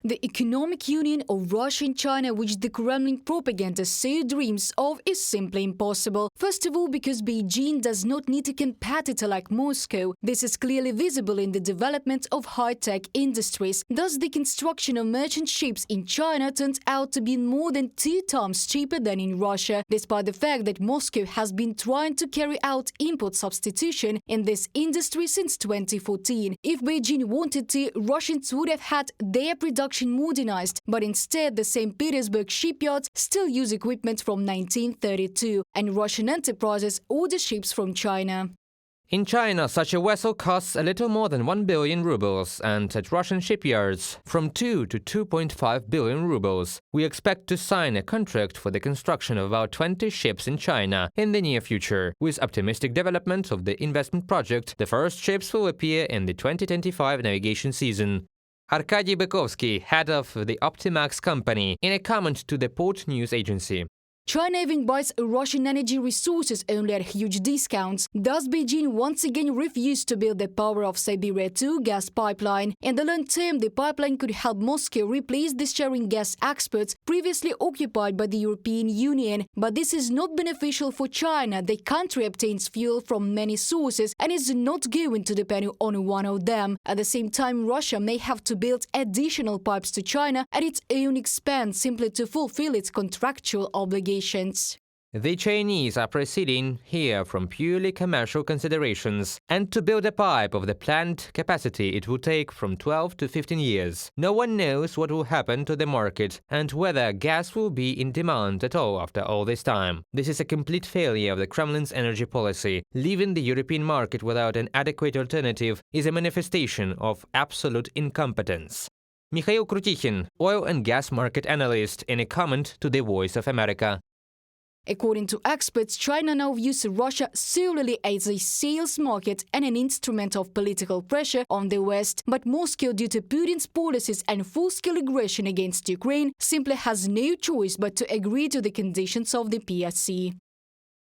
The economic union of Russia and China, which the Kremlin propaganda so dreams of, is simply impossible. First of all, because Beijing does not need a competitor like Moscow. This is clearly visible in the development of high-tech industries. Thus, the construction of merchant ships in China turns out to be more than 2 times cheaper than in Russia, despite the fact that Moscow has been trying to carry out import substitution in this industry since 2014. If Beijing wanted to, Russians would have had their production modernized, but instead the St. Petersburg shipyards still use equipment from 1932, and Russian enterprises order ships from China. In China, such a vessel costs a little more than 1 billion rubles, and at Russian shipyards, from 2 to 2.5 billion rubles. We expect to sign a contract for the construction of about 20 ships in China in the near future. With optimistic development of the investment project, the first ships will appear in the 2025 navigation season. Arkady Bykovsky, head of the Optimax company, in a comment to the Port News Agency. China even buys Russian energy resources only at huge discounts. Thus, Beijing once again refused to build the Power of Siberia 2 gas pipeline. In the long term, the pipeline could help Moscow replace the sharing gas exports previously occupied by the European Union. But this is not beneficial for China. The country obtains fuel from many sources and is not going to depend on one of them. At the same time, Russia may have to build additional pipes to China at its own expense simply to fulfill its contractual obligations. The Chinese are proceeding here from purely commercial considerations, and to build a pipe of the planned capacity it will take from 12 to 15 years. No one knows what will happen to the market and whether gas will be in demand at all after all this time. This is a complete failure of the Kremlin's energy policy. Leaving the European market without an adequate alternative is a manifestation of absolute incompetence. Mikhail Krutikhin, oil and gas market analyst, in a comment to The Voice of America. According to experts, China now views Russia solely as a sales market and an instrument of political pressure on the West. But Moscow, due to Putin's policies and full-scale aggression against Ukraine, simply has no choice but to agree to the conditions of the PSC.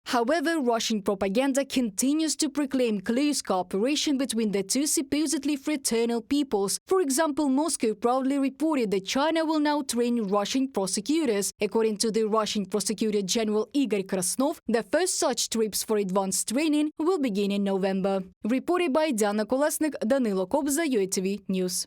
However, Russian propaganda continues to proclaim close cooperation between the two supposedly fraternal peoples. For example, Moscow proudly reported that China will now train Russian prosecutors. According to the Russian Prosecutor General Igor Krasnov, the first such trips for advanced training will begin in November. Reported by Diana Kolesnik, Danilo Kobza, UATV News.